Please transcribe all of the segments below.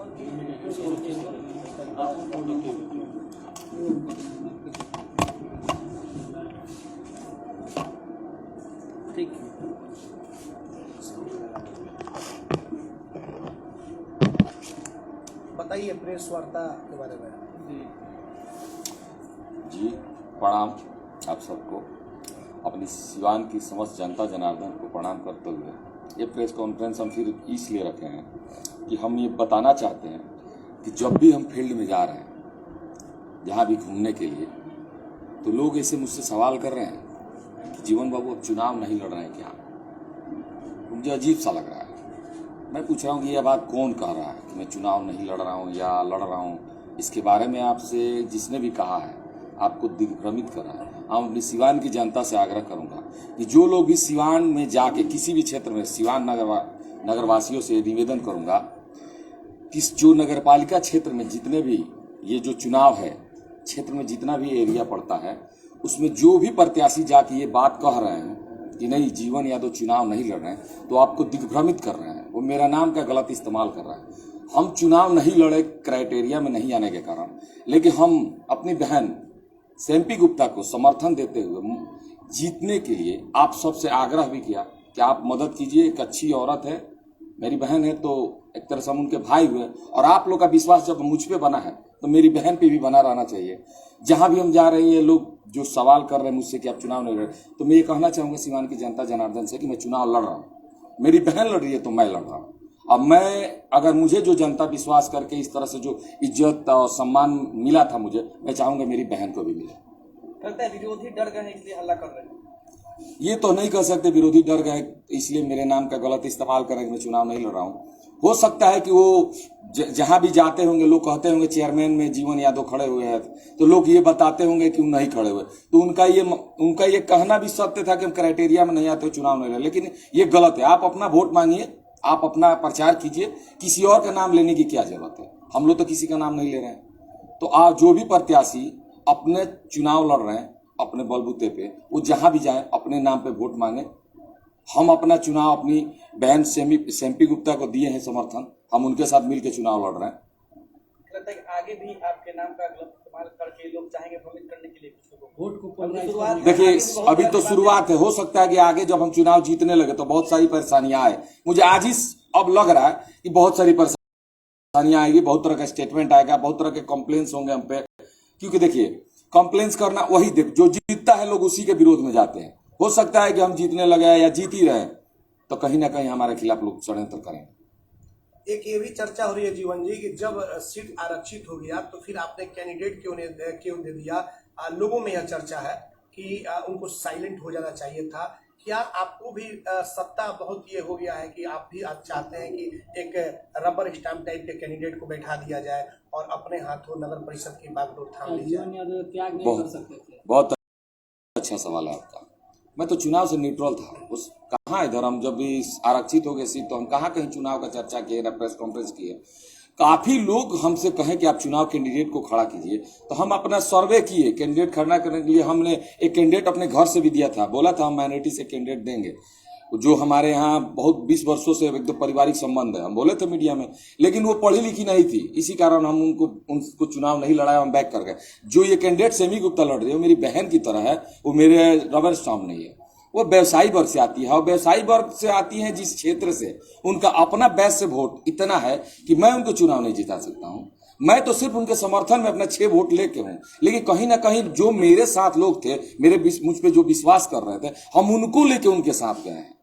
ठीक। बताइए प्रेस वार्ता के बारे में। जी प्रणाम आप सबको। अपनी सिवान की समस्त जनता जनार्दन को प्रणाम करते हुए ये प्रेस कॉन्फ्रेंस हम फिर इसलिए रखे हैं कि हम ये बताना चाहते हैं कि जब भी हम फील्ड में जा रहे हैं, जहाँ भी घूमने के लिए, तो लोग ऐसे मुझसे सवाल कर रहे हैं कि जीवन बाबू अब चुनाव नहीं लड़ रहे हैं क्या। मुझे अजीब सा लग रहा है। मैं पूछ रहा हूँ कि यह बात कौन कह रहा है कि मैं चुनाव नहीं लड़ रहा हूँ या लड़ रहा हूँ। इसके बारे में आपसे जिसने भी कहा है आपको दिग्भ्रमित कर रहा है। हम अपनी सिवान की जनता से आग्रह करूंगा कि जो लोग इस सिवान में जाके किसी भी क्षेत्र में, सिवान नगरवासियों से निवेदन करूंगा कि जो नगरपालिका क्षेत्र में जितने भी ये जो चुनाव है, क्षेत्र में जितना भी एरिया पड़ता है, उसमें जो भी प्रत्याशी जाके ये बात कह रहे हैं कि नहीं जीवन यादव चुनाव नहीं लड़ रहे हैं, तो आपको दिग्भ्रमित कर रहे हैं। वो मेरा नाम का गलत इस्तेमाल कर रहा है। हम चुनाव नहीं लड़े क्राइटेरिया में नहीं आने के कारण, लेकिन हम अपनी बहन सेम्पी गुप्ता को समर्थन देते हुए जीतने के लिए आप सबसे आग्रह भी किया कि आप मदद कीजिए। एक अच्छी औरत है, मेरी बहन है, तो एक तरह से हम उनके भाई हुए, और आप लोग का विश्वास जब मुझ पे बना है तो मेरी बहन पे भी बना रहना चाहिए। जहां भी हम जा रहे हैं, ये लोग जो सवाल कर रहे हैं मुझसे कि आप चुनाव नहीं लड़ रहे, तो मैं ये कहना चाहूंगा सिवान की जनता जनार्दन से कि मैं चुनाव लड़ रहा हूँ। मेरी बहन लड़ रही है तो मैं लड़ रहा हूँ। अब मैं, अगर मुझे जो जनता विश्वास करके इस तरह से जो इज्जत और सम्मान मिला था मुझे, मैं चाहूंगा मेरी बहन को भी मिले। लगता है विरोधी डर गए हैं इसलिए हल्ला कर रहे हैं। ये तो नहीं कह सकते विरोधी डर गए इसलिए मेरे नाम का गलत इस्तेमाल करें कि मैं चुनाव नहीं लड़ रहा हूँ। हो सकता है कि वो जहां भी जाते होंगे लोग कहते होंगे चेयरमैन में जीवन यादव खड़े हुए हैं, तो लोग ये बताते होंगे कि वो नहीं खड़े हुए, तो उनका ये कहना भी सत्य था कि हम क्राइटेरिया में नहीं आते चुनाव नहीं लड़े। लेकिन ये गलत है। आप अपना वोट मांगिए, आप अपना प्रचार कीजिए, किसी और का नाम लेने की क्या जरूरत है। हम लोग तो किसी का नाम नहीं ले रहे हैं। तो आप जो भी प्रत्याशी अपने चुनाव लड़ रहे हैं अपने बलबूते पे, वो जहां भी जाए अपने नाम पे वोट मांगे। हम अपना चुनाव अपनी बहन सेम्पी गुप्ता को दिए हैं समर्थन, हम उनके साथ मिलकर चुनाव लड़ रहे हैं। लगता है कि आगे भी आपके नाम का गलत इस्तेमाल करके लोग चाहेंगे भ्रमित करने के लिए वोट को। देखिए अभी तो शुरुआत है, हो सकता है कि आगे जब हम चुनाव जीतने लगे तो बहुत सारी परेशानियां आए। मुझे आज ही अब लग रहा है कि बहुत सारी परेशानियां आएगी, बहुत तरह का स्टेटमेंट आएगा, बहुत तरह के कंप्लेंट्स होंगे हम पे। क्योंकि देखिए कंप्लेंट्स करना वही, जो जीतता है लोग उसी के विरोध में जाते हैं। हो सकता है कि हम जीतने लगे या जीत ही रहे तो कहीं ना कहीं हमारे खिलाफ लोग षड्यंत्र करेंगे। एक ये भी चर्चा हो रही है जीवन जी कि जब सीट आरक्षित हो गया तो फिर आपने कैंडिडेट क्यों दे दिया। लोगों में यह चर्चा है कि उनको साइलेंट हो जाना चाहिए था। क्या आपको भी सत्ता बहुत ये हो गया है कि आप चाहते हैं कि एक रबर स्टैम्प टाइप के कैंडिडेट को बैठा दिया जाए और अपने हाथों नगर परिषद की बागडोर थाम ली जाए। बहुत अच्छा सवाल है आपका। मैं तो चुनाव से न्यूट्रल था। उस कहाँ इधर हम जब भी आरक्षित हो गए सीट तो हम कहाँ कहीं चुनाव का चर्चा किए ना प्रेस कॉन्फ्रेंस किए। काफी लोग हमसे कहें कि आप चुनाव कैंडिडेट को खड़ा कीजिए, तो हम अपना सर्वे किए। कैंडिडेट खड़ा करने के लिए हमने एक कैंडिडेट अपने घर से भी दिया था, बोला था हम माइनॉरिटी से कैंडिडेट देंगे, जो हमारे यहाँ बहुत 20 वर्षों से एकदम पारिवारिक संबंध है, हम बोले थे मीडिया में। लेकिन वो पढ़ी लिखी नहीं थी, इसी कारण हम उनको चुनाव नहीं लड़ाया, हम बैक कर गए। जो ये कैंडिडेट सेमी गुप्ता लड़ रही है वो मेरी बहन की तरह है, वो मेरे रबर स्टाम्प नहीं है। वो व्यवसायी वर्ग से आती है, और व्यवसायी वर्ग से आती है जिस क्षेत्र से उनका अपना बेस से वोट इतना है कि मैं उनको चुनाव नहीं जिता सकता हूं। मैं तो सिर्फ उनके समर्थन में अपना 6 वोट लेके हूं। लेकिन कहीं ना कहीं जो मेरे साथ लोग थे, मुझ पे जो विश्वास कर रहे थे, हम उनको लेके उनके साथ गए हैं,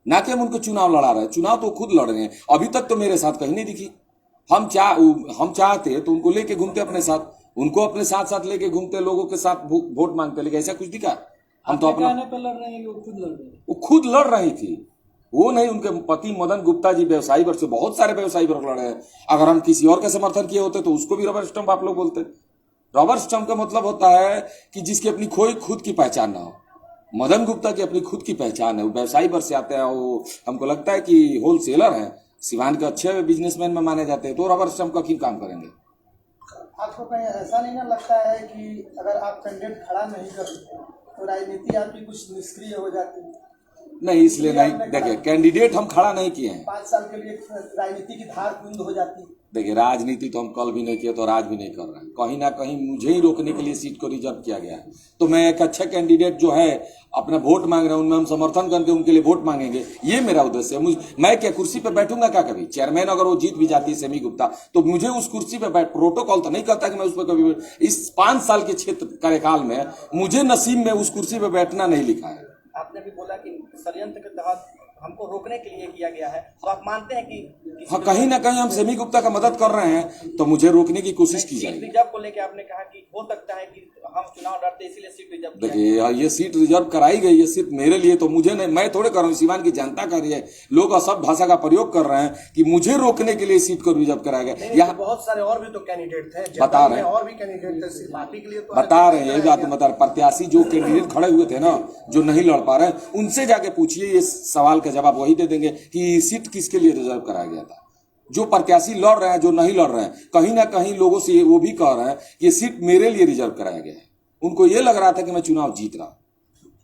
ना कि हम उनको चुनाव लड़ा रहे हैं। चुनाव तो खुद लड़ रहे हैं। अभी तक तो मेरे साथ कहीं नहीं दिखी। हम चाहते तो उनको लेके घूमते अपने साथ, उनको अपने साथ साथ लेके घूमते, लोगों के साथ वोट मांगते, लेकिन ऐसा कुछ दिखा। हम तो अपना पे लड़ रहे हैं, वो खुद लड़ रही थी, वो नहीं। उनके पति मदन गुप्ता जी व्यवसायी वर्ग से, बहुत सारे व्यवसायी वर्ग लड़े हैं। अगर हम किसी और का समर्थन किए होते तो उसको भी रबर स्टंप आप लोग बोलते। रबर स्टंप का मतलब होता है कि जिसकी अपनी कोई खुद की पहचान ना हो। मदन गुप्ता की अपनी खुद की पहचान है, वो व्यवसायी वर्ग से आते हैं, वो हमको लगता है कि होलसेलर है, सिवान के अच्छे बिजनेसमैन में माने जाते हैं, तो रबर स्टंप का क्यों काम करेंगे। आपको कहीं ऐसा नहीं ना लगता है कि अगर आप कैंडिडेट खड़ा नहीं करते तो राजनीति आपकी कुछ निष्क्रिय हो जाती है? नहीं, इसलिए नहीं। देखिए, कैंडिडेट हम खड़ा नहीं किए हैं। 5 साल के लिए राजनीति की धार कुंद हो जाती है। देखिए, राजनीति तो हम कल भी नहीं किए तो आज भी नहीं कर रहे हैं। कहीं ना कहीं मुझे ही रोकने के लिए सीट को रिजर्व किया गया है। तो मैं एक अच्छा कैंडिडेट जो है अपना वोट मांग रहे हैं, उनमें हम समर्थन करके उनके लिए वोट मांगेंगे, ये मेरा उद्देश्य है। मैं क्या कुर्सी पे बैठूंगा क्या? कभी चेयरमैन अगर वो जीत भी जाती है सेमी गुप्ता, तो मुझे उस कुर्सी पे बैठ, प्रोटोकॉल तो नहीं कहता कि मैं उस पर कभी, इस 5 साल के क्षेत्र कार्यकाल में मुझे नसीब में उस कुर्सी पे बैठना नहीं लिखा है। आपने भी बोला कि षड्यंत्र के तहत हमको रोकने के लिए किया गया है, तो आप मानते हैं कि हाँ, कहीं ना कहीं हम सेमी गुप्ता का मदद कर रहे हैं, तो मुझे रोकने की कोशिश की जाएगी। रिजर्व को लेकर आपने कहा कि हो सकता है कि हम चुनाव लड़ते इसीलिए सीट रिजर्व किया। देखिए, ये सीट रिजर्व कराई गई है सिर्फ मेरे लिए, तो मुझे नहीं, मैं थोड़े कर रहा हूँ, सिवान की जनता कर रही है। लोग असभ भाषा का प्रयोग कर रहे हैं कि मुझे रोकने के लिए सीट को रिजर्व कराया गया। यहाँ बहुत सारे और भी तो कैंडिडेट थे, बता रहे हैं, और भी कैंडिडेट थे, सिर्फ आप ही के लिए तो बता रहे हैं, यही बात बता रहे। प्रत्याशी जो कैंडिडेट खड़े हुए थे ना, जो नहीं लड़ पा रहे, उनसे जाके पूछिए, ये सवाल का जवाब वही दे देंगे कि सीट किसके लिए रिजर्व कराया गया था। जो प्रत्याशी लड़ रहे हैं, जो नहीं लड़ रहे हैं, कहीं ना कहीं लोगों से वो भी कह रहे हैं कि ये सीट मेरे लिए रिजर्व कराया गया है। उनको ये लग रहा था कि मैं चुनाव जीत रहा।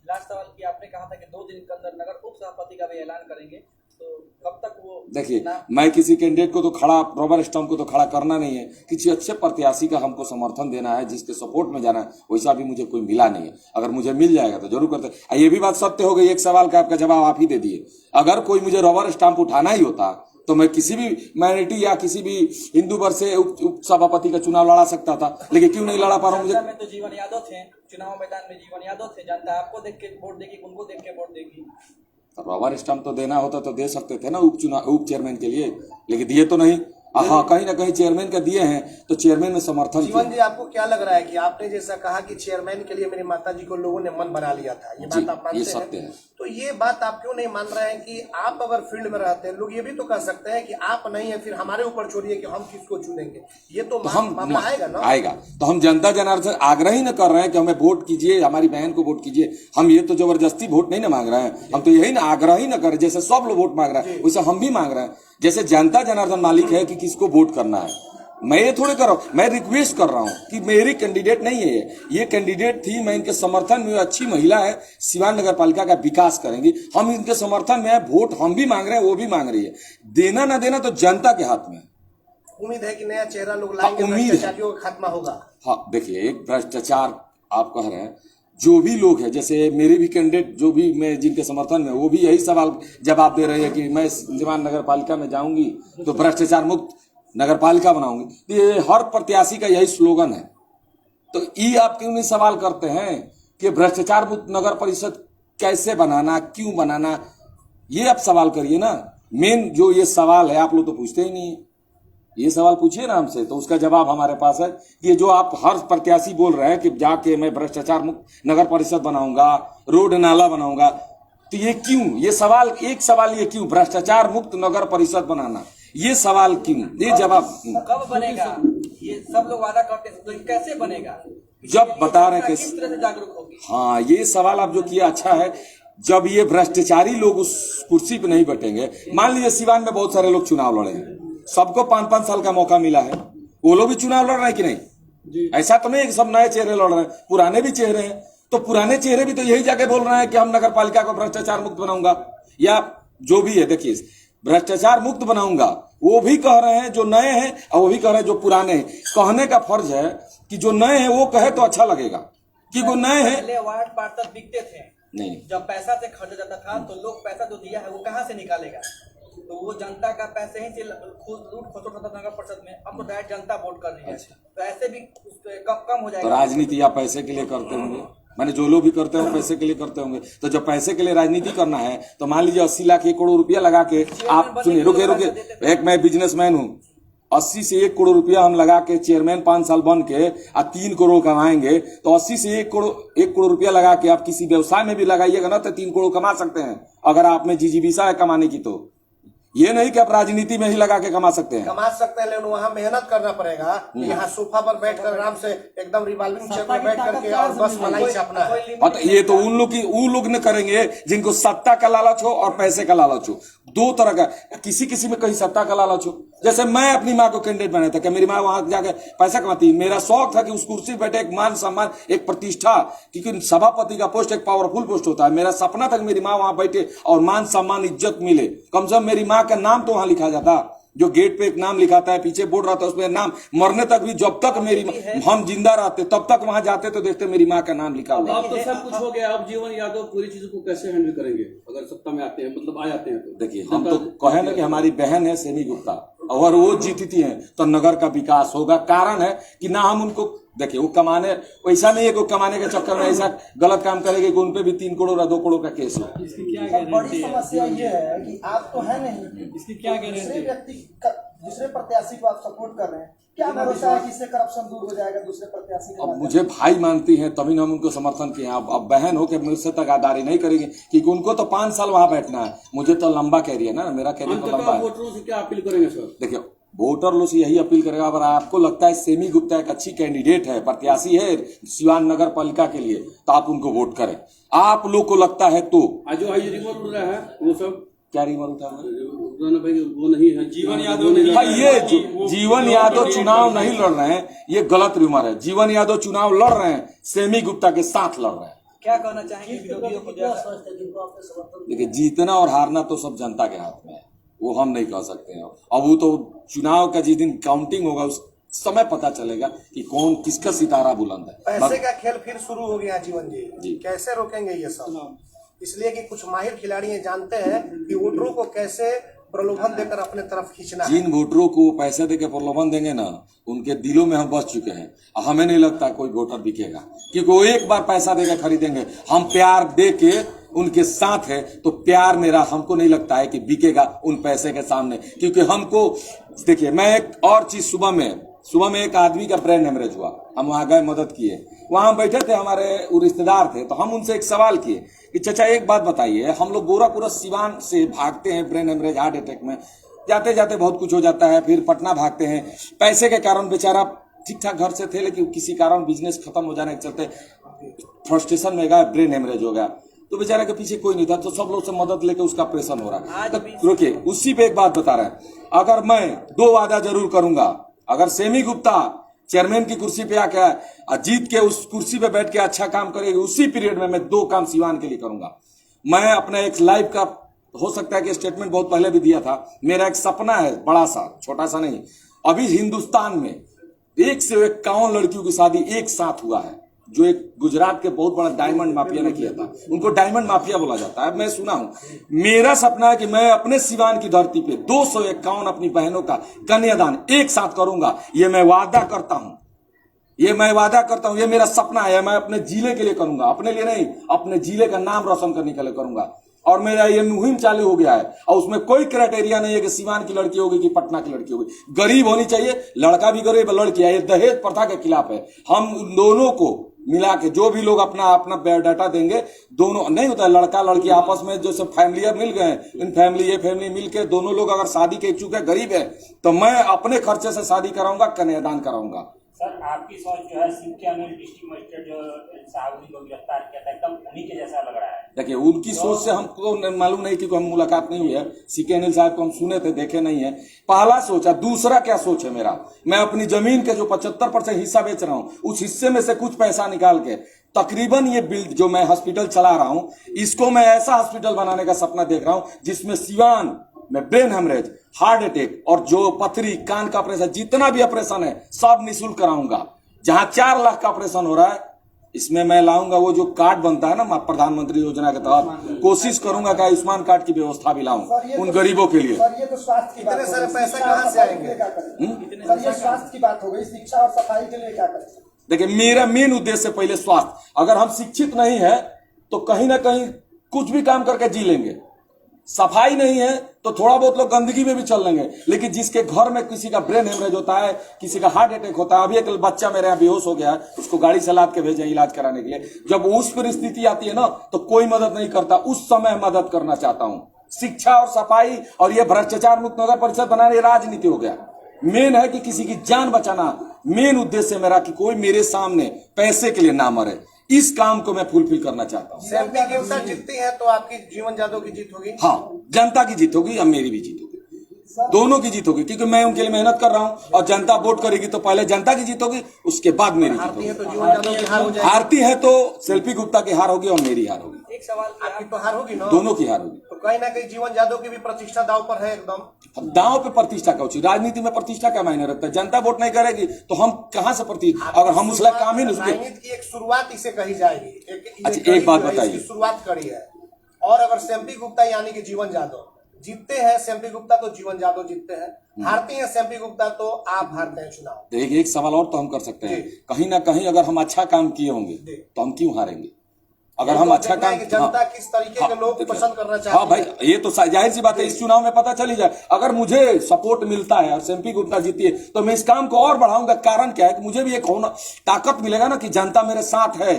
लास्ट सवाल की आपने कहा था कि 2 दिन के अंदर नगर उप सभापति का भी ऐलान करेंगे, तो कब तक वो? देखिए, मैं किसी कैंडिडेट को तो खड़ा, रबर स्टंप को तो खड़ा करना नहीं है। किसी अच्छे प्रत्याशी का हमको समर्थन देना है, जिसके सपोर्ट में जाना है। वैसा भी मुझे कोई मिला नहीं है। अगर मुझे मिल जाएगा तो जरूर करते। ये भी बात सत्य हो गई, एक सवाल का आपका जवाब आप ही दे दिए। अगर कोई मुझे रबर स्टंप उठाना ही होता तो मैं किसी भी माइनॉरिटी या किसी भी हिंदू वर्ग से उप सभापति का चुनाव लड़ा सकता था, लेकिन क्यों नहीं लड़ा पा रहा हूँ? मुझे तो जीवन यादव थे, चुनाव मैदान में जीवन यादव थे, जनता आपको देख के वोट देगी, उनको देख के वोट देगी। रबर स्टंप तो देना होता तो दे सकते थे ना उप चेयरमैन के लिए, लेकिन दिए तो नहीं। हाँ, कहीं ना कहीं चेयरमैन का दिए हैं तो चेयरमैन ने समर्थन किया। जीवन जी, आपको क्या लग रहा है कि आपने जैसा कहा कि चेयरमैन के लिए मेरी माताजी को लोगों ने मन बना लिया था, ये बात आप मानते हैं? सत्य है। तो ये बात आप क्यों नहीं मान रहे हैं कि आप अगर फील्ड में रहते हैं, लोग ये भी तो कह सकते हैं कि आप नहीं है, फिर हमारे ऊपर छोड़िए कि हम किसको चुनेंगे। ये तो मामला आएगा ना? आएगा। तो हम जनता जनार्दन आग्रह ही न कर रहे हैं कि हमें वोट कीजिए, हमारी बहन को वोट कीजिए। हम ये तो जबरदस्ती वोट नहीं ना मांग रहे हैं, हम तो यही ना आग्रह ही न करें। जैसे सब लोग वोट मांग रहे हैं वैसे हम भी मांग रहे हैं। जैसे जनता जनार्दन मालिक है कि किसको वोट करना है, मैं ये थोड़े कर रहा हूँ, मैं रिक्वेस्ट कर रहा हूँ कि मेरी कैंडिडेट नहीं है ये कैंडिडेट थी। मैं इनके समर्थन में, अच्छी महिला है, सिवान नगर पालिका का विकास करेंगी, हम इनके समर्थन में है। वोट हम भी मांग रहे हैं, वो भी मांग रही है। देना ना देना तो जनता के हाथ में। उम्मीद है कि नया चेहरा लोग लाएंगे, भ्रष्टाचारियों का खात्मा होगा। हाँ, देखिए, एक भ्रष्टाचार आप कह रहे हैं, जो भी लोग हैं, जैसे मेरे भी कैंडिडेट जो भी मैं जिनके समर्थन में, वो भी यही सवाल जवाब दे रहे हैं कि मैं सिवान नगर पालिका में जाऊंगी तो भ्रष्टाचार मुक्त नगर पालिका बनाऊंगी। ये हर प्रत्याशी का यही स्लोगन है। तो ये आप क्यों नहीं सवाल करते हैं कि भ्रष्टाचार मुक्त नगर परिषद कैसे बनाना, क्यों बनाना? ये आप सवाल करिए ना। मेन जो ये सवाल है आप लोग तो पूछते ही नहीं है। ये सवाल पूछिए ना हमसे, तो उसका जवाब हमारे पास है। ये जो आप हर प्रत्याशी बोल रहे हैं कि जाके मैं भ्रष्टाचार मुक्त नगर परिषद बनाऊंगा, रोड नाला बनाऊंगा, तो ये क्यों? ये सवाल, एक सवाल ये क्यों भ्रष्टाचार मुक्त नगर परिषद बनाना, ये सवाल क्यों? ये जवाब कब बनेगा? ये सब लोग वादा करते हैं, तो कैसे बनेगा? जब बता रहे हैं किस तरह से जागरूक होगी? हाँ, ये सवाल आप जो किया अच्छा है। जब ये भ्रष्टाचारी लोग उस कुर्सी पे नहीं बैठेंगे, मान लीजिए सिवान में बहुत सारे लोग चुनाव लड़े हैं, सबको 5-5 साल का मौका मिला है, वो लोग भी चुनाव लड़ रहे हैं कि नहीं? ऐसा तो नहीं कि सब नए चेहरे लड़ रहे हैं, पुराने भी चेहरे हैं। तो पुराने चेहरे भी तो यही जाके बोल रहे हैं कि हम नगर पालिका को भ्रष्टाचार मुक्त बनाऊंगा, या जो भी है। देखिए, भ्रष्टाचार मुक्त बनाऊंगा, वो भी कह रहे हैं जो नए हैं, और वो भी कह रहे हैं जो पुराने हैं। कहने का फर्ज है कि जो नए हैं वो कहे तो अच्छा लगेगा कि वो नए हैं। पहले वार्ड पार्षद बिकते थे, नहीं, जब पैसा से खर्चा जाता था तो लोग पैसा जो दिया है वो कहाँ से निकालेगा? तो वो जनता का पैसे ही से खुद लूट खसोट होता था नगर परिषद में। अब तो डायरेक्ट जनता वोट कर रही है। तो ऐसे भी कम हो जाएगा। तो राजनीति आप पैसे के लिए करते होंगे, मैंने जो लोग भी करते हो पैसे के लिए करते होंगे। तो जब पैसे के लिए राजनीति करना है तो मान लीजिए 80 लाख 1 करोड़ रुपया लगा के आप सुनिए, रुके, एक मैं बिजनेसमैन हूँ, 80 से 1 करोड़ रुपया हम लगा के चेयरमैन 5 साल बन के 3 करोड़ कमाएंगे, तो 80 से 1 करोड़ रुपया लगा के आप किसी व्यवसाय में भी लगाइएगा ना तो 3 करोड़ कमा सकते हैं, अगर आप में जिजीविका है कमाने की। तो ये नहीं कि आप राजनीति में ही लगा के कमा सकते हैं। कमा सकते हैं, लेकिन वहाँ मेहनत करना पड़ेगा। यहाँ सोफा पर बैठकर आराम से एकदम रिवॉल्विंग चेयर में बैठ करके और बस मलाई छापना है। और ये तो उन लोग न करेंगे जिनको सत्ता का लालच हो और पैसे का लालच हो। दो तरह का, किसी किसी में कहीं सत्ता का लालच हो। जैसे मैं अपनी माँ को कैंडिडेट बनाया था कि मेरी माँ वहां जाकर पैसा कमाती, मेरा शौक था कि उस कुर्सी पर बैठे एक मान सम्मान, एक प्रतिष्ठा, क्योंकि सभापति का पोस्ट एक पावरफुल पोस्ट होता है। मेरा सपना था कि मेरी माँ वहां बैठे और मान सम्मान इज्जत मिले, कम से कम मेरी माँ का नाम तो वहां लिखा जाता। जो गेट पे एक नाम लिखाता है, पीछे बोर्ड रहता है, उसमें नाम, मरने तक भी जब तक मेरी हम जिंदा रहते तब तक वहां जाते तो देखते मेरी माँ का नाम लिखा हुआ। अब तो सब कुछ हो गया, अब जीवन यादव पूरी चीजों को कैसे हैंडल करेंगे अगर सत्ता में आते हैं, मतलब आ जाते हैं तो? देखिए, हम तो कहे ना कि हमारी बहन है सेमी गुप्ता, अगर वो जीतती है तो नगर का विकास होगा। कारण है कि ना हम उनको, देखिए वो कमाने, वैसा नहीं है कि वो कमाने के चक्कर में ऐसा गलत काम करेंगे कि उनपे भी 3 करोड़ या 2 करोड़ का केस है। इसकी क्या गारंटी है? समस्या ये है कि आप तो है नहीं, इसकी क्या गारंटी है? दूसरे प्रत्याशी को आप सपोर्ट कर रहे हैं, क्या भरोसा है कि इससे करप्शन दूर हो जाएगा दूसरे प्रत्याशी के? अब मुझे भाई मानती है तभी ना हम उनको समर्थन किए। अब बहन हो के मुझसे तगादारी नहीं करेगी, क्योंकि उनको तो 5 साल वहां बैठना है, मुझे तो लंबा कैरियर ना, मेरा कैरियर तो लंबा है। वोटरों से क्या अपील करेंगे सर? देखिए, वोटर लोग से यही अपील करेगा, अगर आपको लगता है सेमी गुप्ता एक अच्छी कैंडिडेट है, प्रत्याशी है सिवान नगर पालिका के लिए, तो आप उनको वोट करें। आप लोग को लगता है तो आज जो रिमोट उड़ रहा है वो सब क्या रिमोट उठा भाई वो नहीं है, जीवन यादव भाई, ये जीवन यादव चुनाव नहीं लड़ रहे हैं, ये गलत रूमर है। जीवन यादव चुनाव लड़ रहे हैं, सेमी गुप्ता के साथ लड़ रहे हैं। क्या कहना चाहेंगे विरोधियों को? देखिए, जीतना और हारना तो सब जनता के हाथ में है, वो हम नहीं कह सकते हैं। अब वो तो चुनाव का जिस दिन काउंटिंग होगा उस समय पता चलेगा कि कौन किसका सितारा बुलंद है। पैसे का खेल फिर शुरू हो गया जीवन जी, कैसे रोकेंगे ये सब? इसलिए कि कुछ माहिर खिलाड़ी ये जानते हैं कि वोटरों को कैसे प्रलोभन देकर अपने तरफ खींचना है। जिन वोटरों को पैसे देकर प्रलोभन देंगे ना, उनके दिलों में हम बस चुके हैं। हमें नहीं लगता कोई वोटर बिकेगा, क्योंकि वो एक बार पैसा देकर खरीदेंगे। हम प्यार दे के उनके साथ है तो प्यार मेरा हमको नहीं लगता है कि बिकेगा उन पैसे के सामने। क्योंकि हमको देखिए, मैं एक और चीज, सुबह में एक आदमी का ब्रेन हेमरेज हुआ, हम वहां गए, मदद किए। वहां बैठे थे हमारे वो रिश्तेदार थे, तो हम उनसे एक सवाल किए कि चाचा एक बात बताइए, हम लोग गोरापुरा सिवान से भागते हैं ब्रेन हेमरेज हार्ट अटैक में, जाते जाते बहुत कुछ हो जाता है, फिर पटना भागते हैं, पैसे के कारण बेचारा ठीक ठाक घर से थे, लेकिन किसी कारण बिजनेस खत्म हो जाने के चलते फ्रस्ट्रेशन में गया, ब्रेन हेमरेज हो गया। तो बेचारे के पीछे कोई नहीं था, तो सब लोग से मदद लेके उसका ऑपरेशन हो रहा है। तो रुकिए, उसी पे एक बात बता रहे हैं, अगर मैं 2 वादा जरूर करूंगा, अगर सेमी गुप्ता चेयरमैन की कुर्सी पे आकर जीत के उस कुर्सी पे बैठ के अच्छा काम करेगी, उसी पीरियड में मैं 2 काम सिवान के लिए करूंगा। मैं अपना एक लाइफ का, हो सकता है कि स्टेटमेंट बहुत पहले भी दिया था, मेरा एक सपना है बड़ा सा, छोटा सा नहीं। अभी हिंदुस्तान में 1 से 51 लड़कियों की शादी एक साथ हुआ है, जो एक गुजरात के बहुत बड़ा डायमंड माफिया ने किया था, उनको डायमंड माफिया बोला जाता है। मैं सुना हूं, मेरा सपना है कि मैं अपने सिवान की धरती पे 251 अपनी बहनों का कन्यादान एक साथ करूंगा। ये मैं वादा करता हूं, ये मेरा सपना है। मैं अपने जिले के लिए करूंगा, अपने लिए नहीं, अपने जिले का नाम रोशन करने के लिए करूंगा। और मेरा ये मुहिम चालू हो गया है, और उसमें कोई क्राइटेरिया नहीं है कि सिवान की लड़की होगी कि पटना की लड़की होगी। गरीब होनी चाहिए, लड़का भी गरीब, लड़की है। ये दहेज प्रथा के खिलाफ है। हम उन दोनों को मिला के, जो भी लोग अपना अपना बायोडाटा देंगे, दोनों नहीं होता है, लड़का लड़की आपस में जो सब फैमिली मिल गए, इन फैमिली ये फैमिली मिल के दोनों लोग अगर शादी के इच्छुक है, गरीब है, तो मैं अपने खर्चे से शादी कराऊंगा, कन्यादान कराऊंगा। सर, आपकी सोच जो है सिक्किम डिस्ट्रिक्ट मजिस्ट्रेट जो साहब को गिरफ्तार किया था, एकदम उन्हीं के जैसा लग रहा है। देखिए, उनकी सोच से हमको मालूम नहीं, क्योंकि हम मुलाकात नहीं हुई है। सीके अनिल साहब को हम सुने थे, देखे नहीं है। पहला सोचा, दूसरा क्या सोच है मेरा, मैं अपनी जमीन के जो 75% हिस्सा बेच रहा हूं, उस हिस्से में से कुछ पैसा निकाल के तकरीबन ये बिल्ड जो मैं हॉस्पिटल चला रहा हूं, इसको मैं ऐसा हॉस्पिटल बनाने का सपना देख रहा हूं जिसमें सिवान में ब्रेन हेमरेज, हार्ट अटैक और जो पथरी, कान का ऑपरेशन, जितना भी ऑपरेशन है सब निःशुल्क कराऊंगा। जहां 4 लाख का ऑपरेशन हो रहा है, इसमें मैं लाऊंगा वो जो कार्ड बनता है ना प्रधानमंत्री योजना के तहत, कोशिश करूंगा कि आयुष्मान कार्ड की व्यवस्था भी लाऊं उन गरीबों के लिए। सर, ये तो स्वास्थ्य की बात, इतने सारे पैसे कहां से आएंगे? सर, ये स्वास्थ्य की बात हो गई, शिक्षा और सफाई के लिए क्या करें? देखिए, मेरा मेन उद्देश्य पहले स्वास्थ्य। अगर हम शिक्षित नहीं है तो कहीं ना कहीं कुछ भी काम करके जी लेंगे। सफाई नहीं है तो थोड़ा बहुत लोग गंदगी में भी चल लेंगे, लेकिन जिसके घर में किसी का ब्रेन हेमरेज होता है, किसी का हार्ट अटैक होता है, अभी एक बच्चा मेरे यहाँ बेहोश हो गया है, उसको गाड़ी से लाद के भेजे इलाज कराने के लिए, जब उस परिस्थिति आती है ना तो कोई मदद नहीं करता, उस समय मदद करना चाहता हूं। शिक्षा और सफाई और ये भ्रष्टाचार मुक्त नगर परिषद बनाने राजनीति हो गया। मेन है कि किसी की जान बचाना, मेन उद्देश्य मेरा कि कोई मेरे सामने पैसे के लिए ना मरे। इस काम को मैं फुलफिल करना चाहता हूँ। एमपी के उत्तर जीतती है तो आपकी जीवन यादव की जीत होगी। हाँ, जनता की जीत होगी और मेरी भी जीत होगी, दोनों की जीत होगी, क्योंकि मैं उनके लिए मेहनत कर रहा हूं और जनता वोट करेगी तो पहले जनता की जीत होगी, उसके बाद मेरी जीत हारती है होगी। तो जीवन यादव की हार हो जाएगी। हारती है तो सेल्फी गुप्ता की हार होगी और मेरी हार होगी, एक सवाल कि आपकी तो हार होगी ना, दोनों की हार होगी। तो कहीं ना कहीं जीवन यादव की भी प्रतिष्ठा दांव पर है एकदम। अब दांव पे प्रतिष्ठा का उचित, राजनीति में प्रतिष्ठा क्या मायने रखता है? जनता वोट नहीं करेगी तो हम कहाँ से प्रतिष्ठा, अगर हम उसला काम ही नहीं उसके। राजनीति की एक शुरुआत इसे कही जाएगी। अच्छा, एक बात बताइए। इसकी शुरुआत करी है, और अगर सेम्पी गुप्ता यानी कि जीवन यादव जीतते हैं, सेम्पी गुप्ता तो जीवन यादव जीतते हैं, हारते हैं सेम्पी गुप्ता तो आप हारते हैं चुनाव। एक सवाल और तो हम कर सकते हैं, कहीं ना कहीं अगर हम अच्छा काम किए होंगे तो हम क्यों हारेंगे? अगर हम अच्छा काम, जनता किस तरीके के लोग पसंद करना चाहते हैं। हाँ भाई, ये तो जाहिर सी बात है, इस चुनाव में पता चली जाए। अगर मुझे सपोर्ट मिलता है और सेम्पी गुप्ता जीती है तो मैं इस काम को और बढ़ाऊंगा। कारण क्या है कि मुझे भी एक होना ताकत मिलेगा ना कि जनता मेरे साथ है।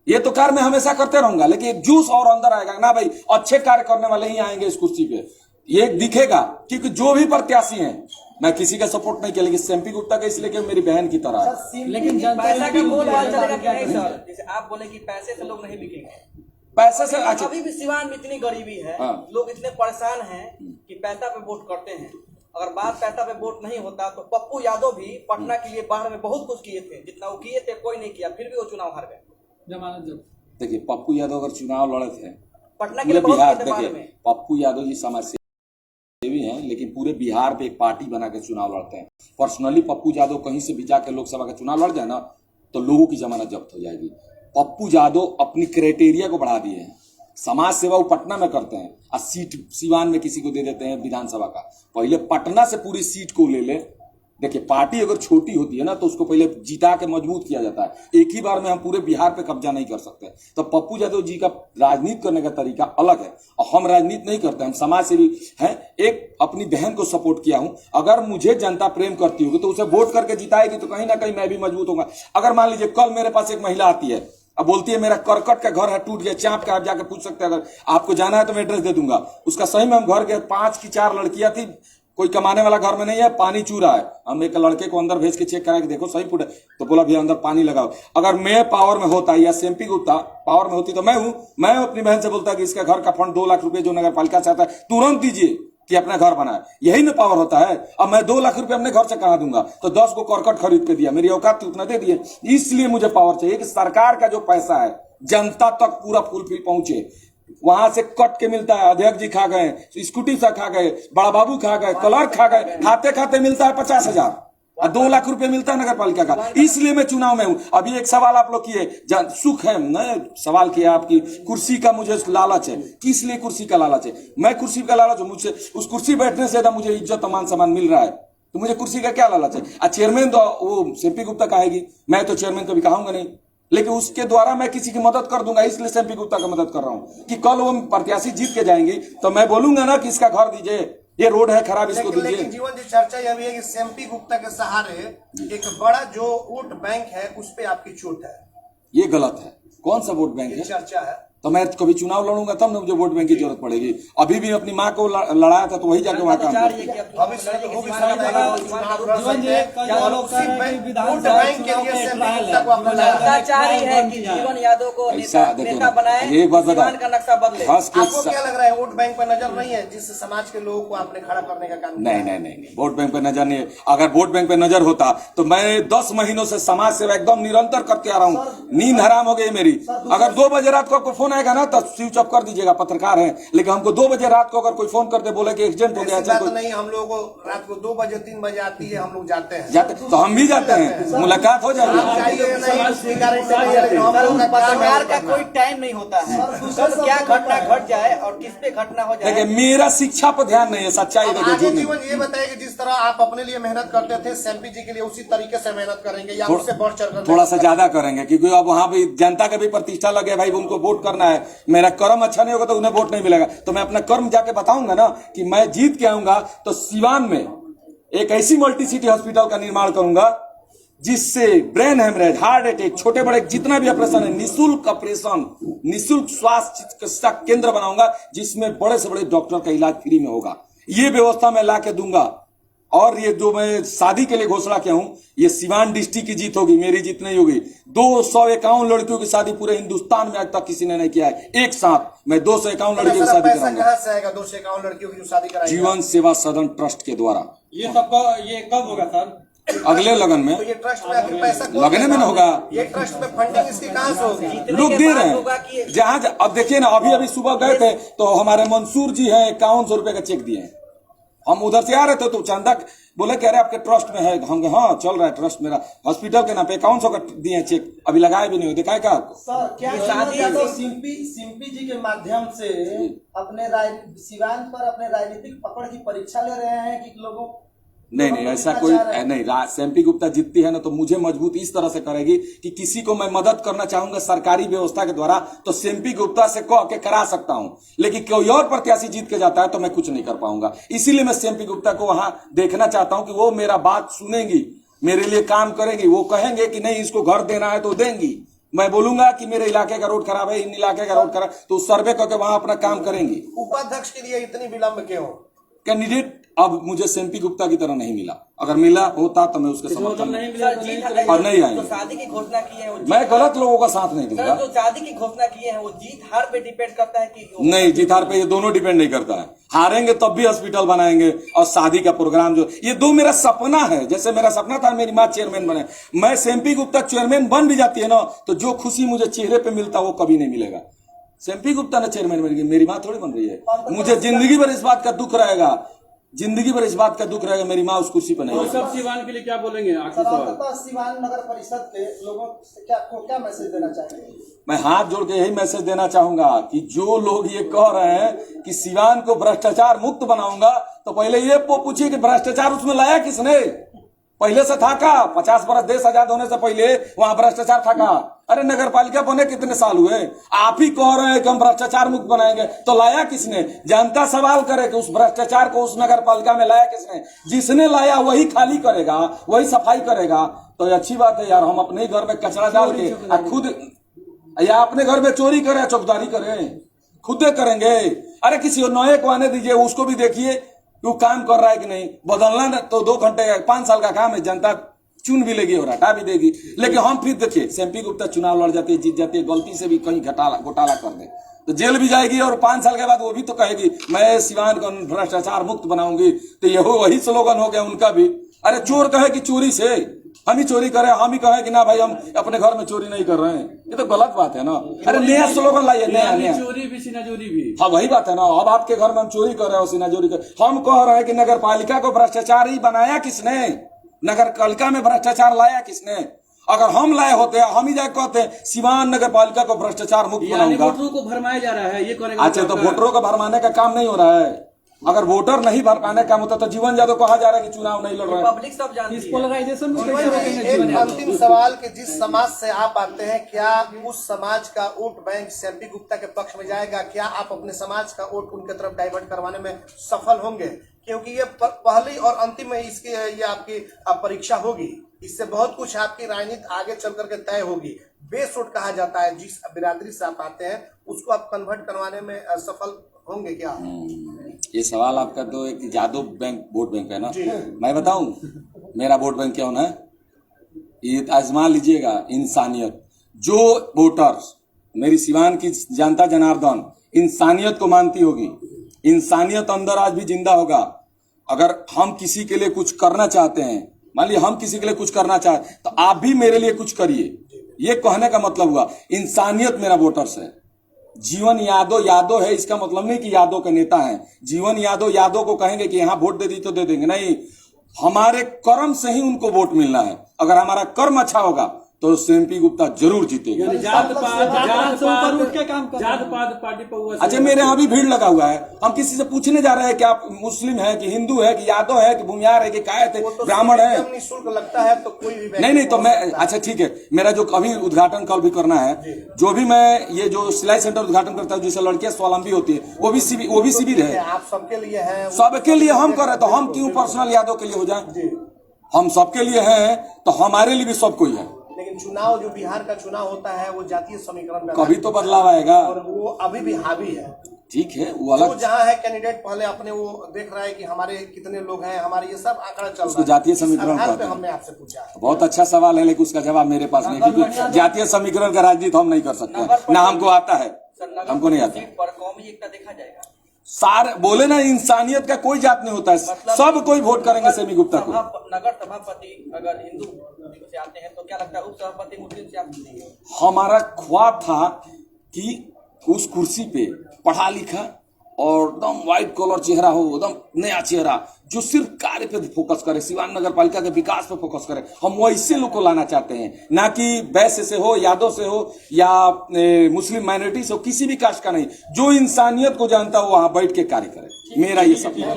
ये तो कार्य मैं हमेशा करते रहूंगा, लेकिन एक जूस और अंदर आएगा ना भाई, अच्छे कार्य करने वाले ही आएंगे इस कुर्सी पे, ये दिखेगा। क्योंकि जो भी प्रत्याशी हैं, मैं किसी का सपोर्ट नहीं किया, लेकिन सेम्पी गुप्ता का इसलिए कि मेरी बहन की तरह है। लेकिन पैसा का बोलबाल चलेगा कि नहीं सर? जैसे आप बोले कि पैसे से लोग नहीं बिकेंगे, पैसे से अच्छा, अभी भी सिवान में इतनी गरीबी है, हाँ। लोग इतने परेशान हैं कि पैसा पे वोट करते हैं। अगर बात पैसा पे वोट नहीं होता तो पप्पू यादव भी पटना के लिए बाहर में बहुत कुछ किए थे, जितना वो किए थे कोई नहीं किया, फिर भी वो चुनाव हार गए। देखिए पप्पू यादव अगर चुनाव लड़े थे पटना के पूरे लिए बहुत बिहार, किए थे बाहर देखिए में। पप्पू यादव जी समाज सेवी हैं, लेकिन पूरे बिहार पे एक पार्टी बना के चुनाव लड़ते हैं। पर्सनली पप्पू यादव कहीं से भी जाकर लोकसभा का चुनाव लड़ जाए ना तो लोगों की जमानत जब्त हो जाएगी। पप्पू यादव अपनी क्राइटेरिया को बढ़ा दिए हैं। समाज सेवा वो पटना में करते हैं और सीट सिवान में किसी को दे देते हैं विधानसभा का। पहले पटना से पूरी सीट को ले ले। देखिए पार्टी अगर छोटी होती है ना तो उसको पहले जिता के मजबूत किया जाता है। एक ही बार में हम पूरे बिहार पे कब्जा नहीं कर सकते। तो पप्पू यादव जी का राजनीति करने का तरीका अलग है और हम राजनीति नहीं करते, हम समाज सेवी हैं। एक अपनी बहन को सपोर्ट किया हूं, अगर मुझे जनता प्रेम करती होगी तो उसे वोट करके जिताएगी तो कहीं ना कहीं मैं भी मजबूत होगा। अगर मान लीजिए कल मेरे पास एक महिला आती है, अब बोलती है मेरा करकट का घर है, टूट गया, चाप का, आप जाके पूछ सकते हैं, अगर आपको जाना है तो मैं एड्रेस दे दूंगा। उसका सही में हम घर गए, 5 की 4 लड़कियां थी, कोई कमाने वाला घर में नहीं है, पानी चू रहा है। हम एक लड़के को अंदर भेज के चेक करा के देखो सही फुट है, तो बोला भैया अंदर पानी लगाओ। अगर मैं पावर में होता या सेम्पी गुप्ता पावर में होती तो मैं अपनी बहन से बोलता कि इसका घर का फंड 2 लाख रुपए जो नगर पालिका से आता है तुरंत दीजिए कि अपना घर बनाए। यही में पावर होता है। अब मैं 2 लाख रुपए अपने घर से कहा दूंगा तो 10 को करकट खरीद के दिया, मेरी औकात थी उतना दे दिए। इसलिए मुझे पावर चाहिए कि सरकार का जो पैसा है जनता तक पूरा फुलफिल पहुंचे। वहां से कट के मिलता है, अध्यक्ष जी खा गए, स्कूटी से खा गए, बड़ा बाबू खा गए, क्लर्क खा गए, खाते खाते मिलता है 50,000 और 2 लाख रुपए मिलता है नगर पालिका का। इसलिए मैं चुनाव में हूं। अभी एक सवाल आप लोग किए, सुख है न सवाल किया आपकी, कुर्सी का मुझे लालच है। किस लिए कुर्सी का लालच है? मैं कुर्सी का लालच हूं, मुझसे उस कुर्सी बैठने से ज्यादा मुझे इज्जत मान सम्मान मिल रहा है, तो मुझे कुर्सी का क्या लालच है? चेयरमैन तो वो सेम्पी गुप्ता कहेगी, मैं तो चेयरमैन कभी कहूंगा नहीं, लेकिन उसके द्वारा मैं किसी की मदद कर दूंगा। इसलिए सेम्पी गुप्ता का मदद कर रहा हूं कि कल वो प्रत्याशी जीत के जाएंगी तो मैं बोलूंगा ना कि इसका घर दीजिए, ये रोड है खराब, इसको दीजिए। लेकिन जीवन जी चर्चा यह भी है कि सेम्पी गुप्ता के सहारे एक बड़ा जो वोट बैंक है उस पे आपकी चोट है। ये गलत है। कौन सा वोट बैंक है? चर्चा है। तो मैं कभी चुनाव लड़ूंगा तब ना मुझे वोट बैंक की जरूरत पड़ेगी। अभी भी अपनी माँ को लड़ाया था तो वही जाके वहां काम जीवन यादव को नेता बनाए, एक बात बता, का नक्शा बदले। आपको क्या लग रहा है वोट बैंक पर नजर नहीं है जिस समाज के लोगों को आपने खड़ा करने का काम? नहीं, वोट बैंक पर नजर नहीं है। अगर वोट बैंक पर नजर होता तो मैं 10 महीनों से समाज सेवा एकदम निरंतर करते आ रहा हूँ। नींद हराम हो गई मेरी। अगर 2 बजे रात को आपको फोन आएगा ना तो स्विच ऑफ कर दीजिएगा, पत्रकार है। लेकिन हमको 2 बजे रात को अगर कोई फोन करते बोले कि एक्सीडेंट हो गया, नहीं, हम लोगों को रात को 2 बजे 3 बजे आती है, हम लोग जाते हैं तो हम भी जाते हैं, मुलाकात हो जाएगी। पत्रकार का कोई टाइम नहीं होता है, कब क्या घटना घट जाए और किस पे घटना हो जाए। मेरा शिक्षा पर ध्यान नहीं है, सच्चाई देखो। जीवन ये बताइए कि जिस तरह आप अपने लिए मेहनत करते थे सेम्पी जी के लिए उसी तरीके से मेहनत करेंगे या उससे बढ़ चढ़कर थोड़ा सा ज्यादा करेंगे, क्योंकि अब वहां भी जनता का भी प्रतिष्ठा लगे भाई, उनको वोट करना है। मेरा कर्म अच्छा नहीं होगा तो उन्हें वोट नहीं मिलेगा। तो मैं अपना कर्म जाके बताऊंगा ना कि मैं जीत के आऊंगा तो सिवान में एक ऐसी मल्टी सिटी हॉस्पिटल का निर्माण करूंगा जिससे ब्रेन हेमरेज, हार्ट अटैक, छोटे बड़े जितना भी ऑपरेशन है, निःशुल्क ऑपरेशन, निःशुल्क स्वास्थ्य चिकित्सा केंद्र बनाऊंगा जिसमें बड़े से बड़े डॉक्टर का इलाज फ्री में होगा। ये व्यवस्था मैं ला के दूंगा और ये जो मैं शादी के लिए घोषणा किया हूं, ये सिवान डिस्ट्रिक्ट की जीत होगी, मेरी जीत नहीं होगी। 251 लड़कियों की शादी पूरे हिंदुस्तान में आज तक किसी ने नहीं किया है। एक साथ मैं 251 लड़कियों की शादी पैसा कराऊंगा। कहाँ से आएगा 251 लड़कियों की जो शादी कराएंगे? जीवन सेवा सदन ट्रस्ट के द्वारा। ये सबका ये कब होगा सर? अगले लगन में। तो ये ट्रस्ट में आखिर पैसा कौन लगने में देगा? न होगा। ये ट्रस्ट में फंडिंग इसकी कहाँ से होगी? लोग दे रहे हैं जहां अब देखिए ना, अभी सुबह गए थे तो हमारे मंसूर जी हैं 5100 रुपए का चेक दिए हैं। हम उधर से आ रहे थे तो चंदा बोले कह रहे आपके ट्रस्ट में है। हम हाँ चल रहा है ट्रस्ट मेरा, हॉस्पिटल के नाम पे 5100 का दिए हैं चेक, अभी लगाए भी नहीं हो। दिखाए क्या आपको? सर क्या सिंपी जी के माध्यम से अपने सिवान पर अपने राजनीतिक पकड़ की परीक्षा ले रहे हैं कि लोगों नहीं ऐसा कोई नहीं। सेम्पी गुप्ता जीतती है ना तो मुझे मजबूत इस तरह से करेगी कि किसी को मैं मदद करना चाहूंगा सरकारी व्यवस्था के द्वारा तो सेम्पी गुप्ता से कह के करा सकता हूं, लेकिन कोई और प्रत्याशी जीत के जाता है तो मैं कुछ नहीं कर पाऊंगा। इसीलिए मैं सेम्पी गुप्ता को वहां देखना चाहता हूं कि वो मेरा बात सुनेंगी, मेरे लिए काम करेंगी। वो कहेंगे कि नहीं इसको घर देना है तो देंगी, मैं बोलूंगा कि मेरे इलाके का रोड खराब है, इन इलाके का रोड खराब, तो सर्वे करके वहां अपना काम करेंगी। उपाध्यक्ष के लिए इतनी विलंब क्यों? कैंडिडेट अब मुझे सेम्पी गुप्ता की तरह नहीं मिला। अगर मिला होता तो मैं उसके समर्थन में और नहीं आएंगे। शादी की घोषणा की है मैं गलत लोगों का साथ नहीं दूंगा। जो शादी की घोषणा की है वो जीत हार पे डिपेंड करता है कि नहीं, जीत हार पे ये दोनों डिपेंड नहीं करता है। हारेंगे तब भी हॉस्पिटल बनाएंगे और शादी का प्रोग्राम जो ये दो मेरा सपना है। जैसे मेरा सपना था मेरी माँ चेयरमैन बने, मैं सेम्पी गुप्ता चेयरमैन बन भी जाती है ना तो जो खुशी मुझे चेहरे पे मिलता वो कभी नहीं मिलेगा। सेम्पी गुप्ता ने चेयरमैन बन गई, मेरी माँ थोड़ी बन रही है। मुझे जिंदगी भर इस बात का दुख रहेगा, जिंदगी भर इस बात का दुख रहेगा मेरी माँ उस कुर्सी पर नहीं तो है। सब सिवान के लिए क्या बोलेंगे? आखिर सवाल सिवान नगर परिषद के लोगों से क्या मैसेज देना चाहेंगे? मैं हाथ जोड़ के यही मैसेज देना चाहूंगा कि जो लोग ये कह रहे हैं कि सिवान को भ्रष्टाचार मुक्त बनाऊंगा तो पहले ये पूछिए कि भ्रष्टाचार उसमें लाया किसने? पहले से था का? 50 वर्ष देश आजाद होने से पहले वहां भ्रष्टाचार था का? अरे नगर पालिका बने कितने साल हुए? आप ही कह रहे हैं कि हम भ्रष्टाचार मुक्त बनाएंगे, तो लाया किसने? जनता सवाल करे कि उस भ्रष्टाचार को उस नगर पालिका में लाया किसने? जिसने लाया वही खाली करेगा, वही सफाई करेगा। तो ये अच्छी बात है यार, हम अपने ही घर में कचरा डाल के खुद या अपने घर में चोरी करें चौकीदारी करें, खुद करेंगे। अरे किसी और नए को आने दीजिए, उसको भी देखिए वो काम कर रहा है कि नहीं। बदलना तो 2 घंटे 5 साल का काम है, जनता चुन भी लेगी और हटा भी देगी। लेकिन हम फिर देखिए सेम्पी गुप्ता चुनाव लड़ जाती है, जीत जाती है, गलती से भी कहीं घोटाला कर दे तो जेल भी जाएगी और 5 साल के बाद वो भी तो कहेगी मैं सिवान को भ्रष्टाचार मुक्त बनाऊंगी। तो ये वही स्लोगन हो गया उनका भी। अरे चोर कहे कि चोरी से हम ही चोरी करें, हम ही कहें कि ना भाई हम अपने घर में चोरी नहीं कर रहे हैं, ये तो गलत बात है ना। अरे नया स्लोगन लाइए, नया चोरी भी सीनाचोरी भी। हाँ वही बात है ना। अब आपके घर में हम चोरी कर रहे हैं, सीनाचोरी कर, हम कह रहे हैं कि नगर पालिका को भ्रष्टाचार ही बनाया किसने? नगर पालिका में भ्रष्टाचार लाया किसने? अगर हम लाए होते हम ही जाके कहते सिवान नगर पालिका को भ्रष्टाचार मुक्त बनाऊंगा। वोटरों को भरमाया जा रहा है ये कहने का। अच्छा तो वोटरों को भरमाने का काम नहीं हो रहा है। अगर वोटर नहीं भर पाने का होता तो जीवन यादव कहा जा रहा है कि चुनाव नहीं लड़ रहा है। पब्लिक सब जानती है। पोलराइजेशन एक अंतिम सवाल कि जिस समाज से आप आते हैं क्या उस समाज का वोट बैंक सेम्पी गुप्ता के पक्ष में जाएगा? क्या आप अपने समाज का वोट उनके तरफ डाइवर्ट करवाने में सफल होंगे? क्योंकि ये पहली और अंतिम में इसकी ये आपकी परीक्षा होगी, इससे बहुत कुछ आपकी राजनीति आगे चल करके तय होगी। बेस वोट कहा जाता है जिस बिरादरी से आप आते हैं उसको आप कन्वर्ट करवाने में सफल होंगे क्या? ये सवाल आपका तो एक यादव बैंक वोट बैंक है ना। मैं बताऊं मेरा वोट बैंक क्या होना है, ये आजमा लीजिएगा। इंसानियत, जो वोटर्स मेरी सिवान की जनता जनार्दन इंसानियत को मानती होगी, इंसानियत अंदर आज भी जिंदा होगा। अगर हम किसी के लिए कुछ करना चाहते हैं, मान लीजिए हम किसी के लिए कुछ करना चाहते तो आप भी मेरे लिए कुछ करिए। ये कहने का मतलब हुआ इंसानियत मेरा वोटर्स है। जीवन यादव है इसका मतलब नहीं कि यादव के नेता हैं। जीवन यादव को कहेंगे कि यहाँ वोट दे दी तो दे देंगे, नहीं, हमारे कर्म से ही उनको वोट मिलना है। अगर हमारा कर्म अच्छा होगा तो सेम्पी गुप्ता जरूर जीतेगा। जात पात पार्टी पर। अच्छा मेरे यहाँ भी भीड़ लगा हुआ है, हम किसी से पूछने जा रहे हैं कि आप मुस्लिम है कि हिंदू है कि यादव है कि भूमियार है कि कायत है, ब्राह्मण है। निःशुल्क लगता है तो कोई भी नहीं तो मैं अच्छा ठीक है, मेरा जो अभी उद्घाटन कल भी करना है, जो भी मैं ये जो सिलाई सेंटर उद्घाटन करता हूँ जिससे लड़कियां स्वावलंबी होती है वो भी शिविर है। आप सबके लिए है, सबके लिए हम कर रहे तो हम क्यों पर्सनल यादव के लिए हो जाए? हम सबके लिए हैं तो हमारे लिए भी सब कोई है। लेकिन चुनाव जो बिहार का चुनाव होता है वो जातीय समीकरण कभी तो बदलाव आएगा और वो अभी भी हावी है। ठीक है, वो जो अलग जहाँ है कैंडिडेट पहले अपने वो देख रहा है कि हमारे कितने लोग हैं, हमारे ये सब आंकड़ा चल उसको रहा है। जातीय इस समीकरण आधार पे कहते हैं। हमने आपसे पूछा है। बहुत अच्छा सवाल है, लेकिन उसका जवाब मेरे पास नहीं, क्योंकि जातीय समीकरण का राजनीति हम नहीं कर सकते, ना हमको आता है, हमको नहीं आता। सीट पर कौमी एकता देखा जाएगा। सारे बोले ना, इंसानियत का कोई जात नहीं होता है, सब कोई वोट करेंगे सेमी गुप्ता को। नगर सभापति अगर हिंदू से आते हैं तो क्या लगता है उप सभापति मुस्लिम से आते नहीं है? हमारा ख्वाब था कि उस कुर्सी पे पढ़ा लिखा और एकदम व्हाइट कॉलर चेहरा हो, एकदम नया चेहरा जो सिर्फ कार्य पे फोकस करे, सिवान नगर पालिका के विकास पे फोकस करे। हम वैसे लोग को लाना चाहते हैं, ना कि वैश्य से हो, यादव से हो या मुस्लिम माइनॉरिटी से हो, किसी भी कास्ट का नहीं। जो इंसानियत को जानता हो वहां बैठ के कार्य करे, मेरा ये सपना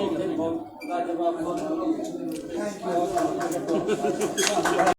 है।